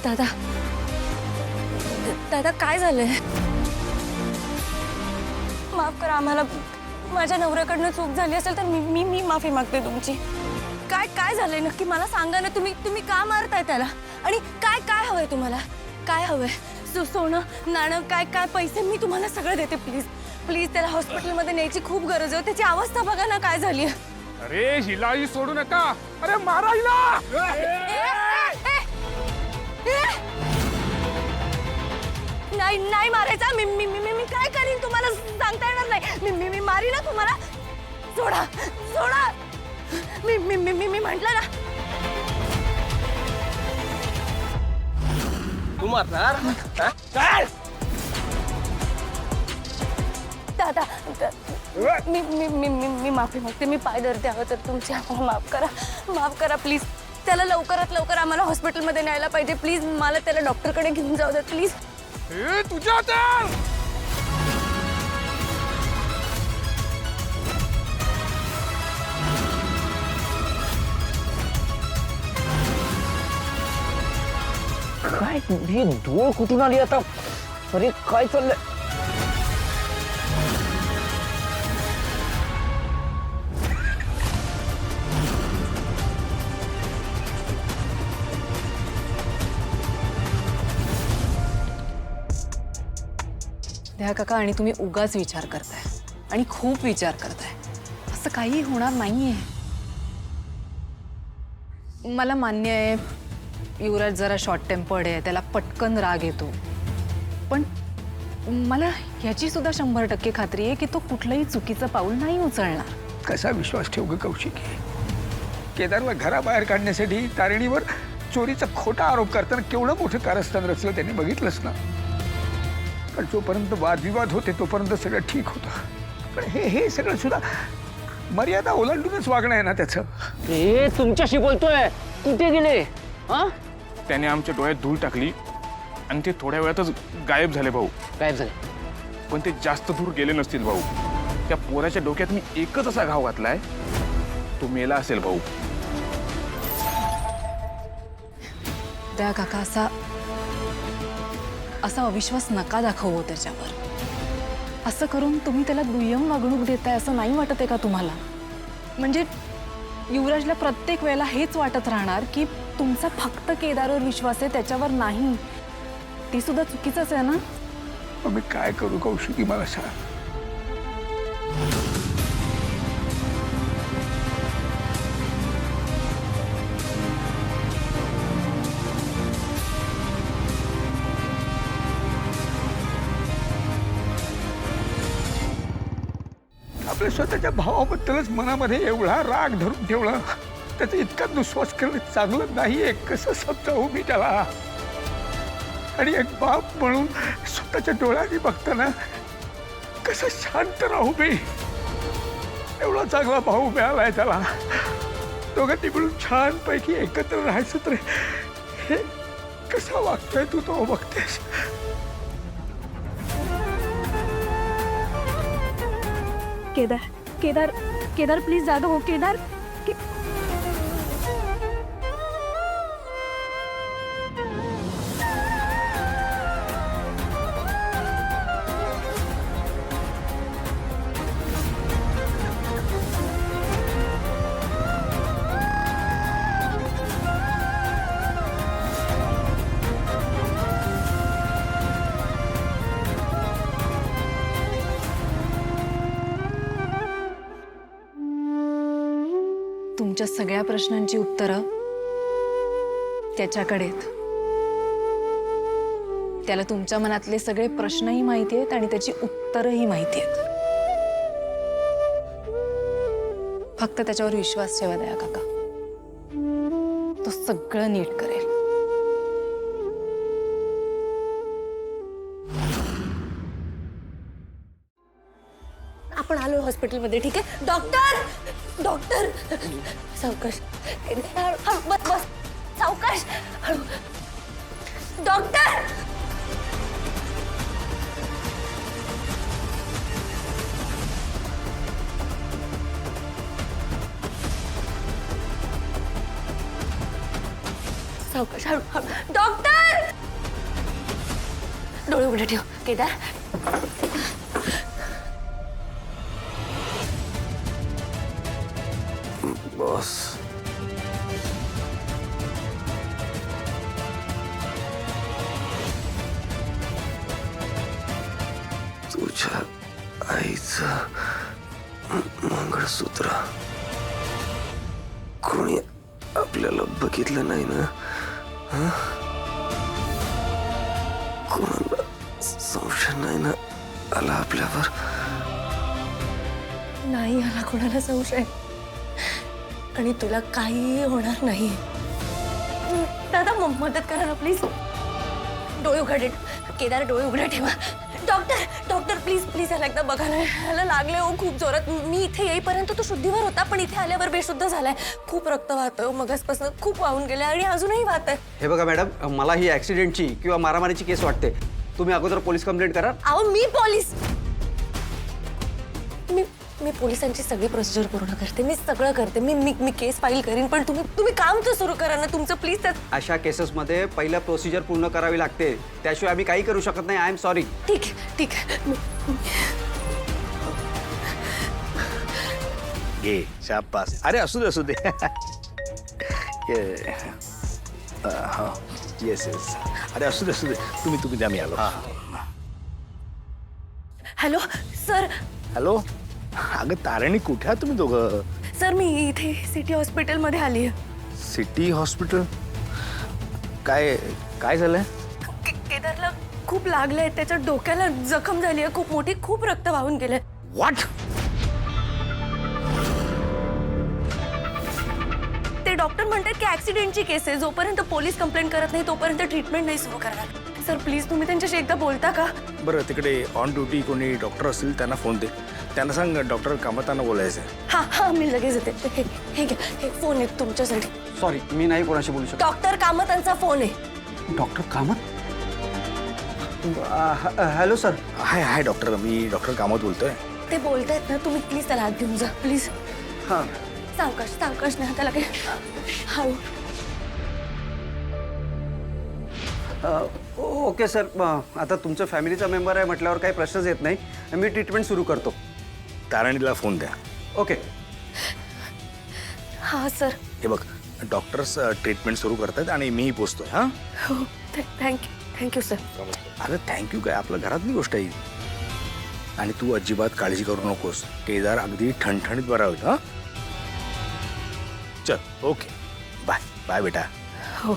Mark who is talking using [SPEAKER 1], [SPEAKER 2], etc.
[SPEAKER 1] दादा दादा काय झालंय? माफ करा आम्हाला, माझ्या नवऱ्याकडनं चूक झाली असेल तर मी माफी मागते तुमची। काय काय झालंय नक्की मला सांगा ना, तुम्ही का मारताय त्याला? आणि काय काय हवंय तुम्हाला? काय हवंय? सोनं नाणं काय काय पैसे मी तुम्हाला सगळं देते, प्लीज प्लीज। त्याला हॉस्पिटलमध्ये न्यायची खूप गरज आहे, त्याची अवस्था बघा ना काय झाली।
[SPEAKER 2] अरे हिलाही सोडू नका, अरे मारा हिला।
[SPEAKER 1] नाही नाही मारायचा, मी काय करीन तुम्हाला सांगता येणार नाही। मी मारी ना तुम्हाला, सोडा सोडा। मी म्हंटल ना।
[SPEAKER 3] तू मारणार?
[SPEAKER 1] दादा मी माफी मागते, मी पाय धरते हवं तर तुमची, आम्हाला माफ करा प्लीज। त्याला लवकरात लवकर आम्हाला हॉस्पिटलमध्ये न्यायला पाहिजे, प्लीज। मला त्याला डॉक्टरकडे घेऊन जाऊ द्या प्लीज।
[SPEAKER 2] तुझ्या
[SPEAKER 3] काय ही धूळ कुठून आली आता? अरे काय चाललंय?
[SPEAKER 4] द्या काका, आणि तुम्ही उगाच विचार करताय आणि खूप विचार करताय। असं काही होणार नाहीये। मला मान्य आहे युवराज जरा शॉर्ट टेम्पर्ड आहे, त्याला पटकन राग येतो, पण मला ह्याची सुद्धा 100% खात्री आहे की तो कुठलंही चुकीचं पाऊल नाही उचलणार।
[SPEAKER 5] कसा विश्वास ठेवू ग कौशिकी? केदारला घराबाहेर काढण्यासाठी तारिणीवर चोरीचा खोटा आरोप करताना केवढं मोठं कारस्थान रचलं त्यांनी बघितलंच ना। पण जोपर्यंत वादविवाद होते तोपर्यंत सगळं ठीक होतं, पण हे सगळं सुद्धा मर्यादा ओलांडूनच वागणं आहे ना त्याचं।
[SPEAKER 3] ए तुमच्याशी बोलतोय, कुठे गेले? हा,
[SPEAKER 2] त्याने आमच्या डोळ्यात धूळ टाकली आणि ते थोड्या वेळातच गायब झाले भाऊ।
[SPEAKER 3] गायब झाले?
[SPEAKER 2] पण ते जास्त दूर गेले नसतील भाऊ। त्या पोराच्या डोक्यात मी एकच असा घाव घातलाय, तो मेला असेल भाऊ।
[SPEAKER 4] द्या काका, असा अविश्वास नका दाखवू त्याच्यावर। असं करून तुम्ही त्याला दुय्यम वागणूक देताय असं नाही वाटत आहे का तुम्हाला? म्हणजे युवराजला प्रत्येक वेळेला हेच वाटत राहणार की तुमचा फक्त केदारवर विश्वास आहे, त्याच्यावर नाही। ती सुद्धा चुकीचंच आहे ना?
[SPEAKER 5] मग मी काय करू कौशिकी, मला सांग। आपल्या स्वतःच्या भावाबद्दलच मनामध्ये एवढा राग धरून ठेवला, त्याचा इतका दुस्वास करणं चांगलं नाहीये। कसं समजावू मी त्याला? आणि एक बाप म्हणून स्वतःच्या डोळ्यांनी बघताना कसं शांत राहू मी? एवढा चांगला भाऊ मिळालाय त्याला, दोघांनी मिळून छानपैकी एकत्र राहायचं, तर हे कसा वागतोय तू तो बघतेस?
[SPEAKER 1] केदार प्लीज जागा हो। केदार
[SPEAKER 4] तुमच्या सगळ्या प्रश्नांची उत्तरं त्याच्याकडे आहेत। त्याला तुमच्या मनातले सगळे प्रश्नही माहिती आहेत आणि त्याची उत्तरही माहिती आहेत। फक्त त्याच्यावर विश्वास ठेवा दया काका, तो सगळं नीट करेल।
[SPEAKER 1] आपण आलो हॉस्पिटलमध्ये, ठीक आहे? डॉक्टर सावकाश, बस सावकाश, डॉक्टर। सावकाश हळू हळू. डॉक्टर डोळे उघडे ठेव केदार.
[SPEAKER 6] बॉस तुझ्या आईचं मंगळसूत्र कोणी आपल्याला बघितलं नाही ना? हं? कोणाला संशय नाही ना आला आपल्यावर?
[SPEAKER 1] नाही आला कोणाला संशय आणि तुला काहीही होणार नाही. दादा मदत करा ना प्लीज. डोळे उघडे केदार, डोळे उघडे ठेवा. डॉक्टर डॉक्टर प्लीज प्लीज याला एकदा बघा ना. ह्याला लागले हो खूप जोरात. मी इथे येईपर्यंत तो शुद्धीवर होता पण इथे आल्यावर बेशुद्ध झालाय. खूप रक्त वाहतोय मगासपासून, खूप वाहून गेले आणि अजूनही वाहत आहे.
[SPEAKER 7] हे बघा मॅडम, मला ही ऍक्सिडेंटची किंवा मारामारीची केस वाटते. तुम्ही अगोदर पोलीस कंप्लेंट करा.
[SPEAKER 1] अहो मी पोलीस, मी पोलिसांची सगळी प्रोसिजर पूर्ण करते. मी सगळं करते. मी केस फाईल करीन पण तुम्ही काम तर सुरू करा ना तुमचं प्लीज.
[SPEAKER 7] अशा केसेसमध्ये पहिलं प्रोसिजर पूर्ण करावी लागते, त्याशिवाय आम्ही काही करू शकत नाही. I am sorry.
[SPEAKER 1] ठीक आहे ठीक आहे.
[SPEAKER 6] घे शाबास. अरे असू दे हा येस येस. अरे असू दे तुम्ही द्या, मी आलो.
[SPEAKER 1] Hello sir.
[SPEAKER 6] हॅलो. अगं तारिणी, कुठे आहात तुम्ही दोघं?
[SPEAKER 1] सर मी इथे सिटी हॉस्पिटलमध्ये आली आहे.
[SPEAKER 6] City hospital? काय काय झालंय?
[SPEAKER 1] केदारला खूप लागलंय. त्याच्या डोक्याला जखम झाली आहे खूप मोठी. खूप रक्त वाहून गेलंय.
[SPEAKER 6] व्हॉट?
[SPEAKER 1] ते डॉक्टर म्हणतात की ऍक्सिडेंटची केस आहे. जोपर्यंत पोलीस कंप्लेंट करत नाही तोपर्यंत ट्रीटमेंट नाही सुरू करणार. सर प्लीज तुम्ही त्यांच्याशी एकदा बोलता का?
[SPEAKER 6] बरं, तिकडे ऑन ड्युटी कोणी डॉक्टर असतील त्यांना फोन दे. त्यांना सांग डॉक्टर कामतांना बोलायचं.
[SPEAKER 1] हा हा मी लगेच येते. हे घ्या, हे फोन आहे तुमच्यासाठी.
[SPEAKER 7] सॉरी, मी नाही कोणाशी बोलू शकतो.
[SPEAKER 1] डॉक्टर कामतांचा फोन आहे.
[SPEAKER 7] Doctor Kamat? Hello sir.
[SPEAKER 6] Hi doctor, मी डॉक्टर कामत बोलतोय.
[SPEAKER 1] ते बोलतायत ना, तुम्ही प्लीज त्याला हात घेऊन जा प्लीज.
[SPEAKER 7] हां.
[SPEAKER 1] सावकाश नाही त्याला काही. हळू.
[SPEAKER 7] Okay sir. आता तुमचं फॅमिलीचा मेंबर आहे म्हटल्यावर काही प्रश्नच येत नाही. मी ट्रीटमेंट सुरू करतो.
[SPEAKER 6] तारिणीला फोन द्या.
[SPEAKER 7] ओके.
[SPEAKER 1] हा सर.
[SPEAKER 6] हे बघ, डॉक्टर्स ट्रीटमेंट सुरू करतात आणि मीही पोचतोय. हां.
[SPEAKER 1] हो थँक्यू सर.
[SPEAKER 6] अरे थँक्यू काय, आपल्या घरातली गोष्ट आहे. आणि तू अजिबात काळजी करू नकोस. केदार अगदी ठणठणीत बरा होईल. हां चल. ओके बाय बाय बेटा.
[SPEAKER 1] हो.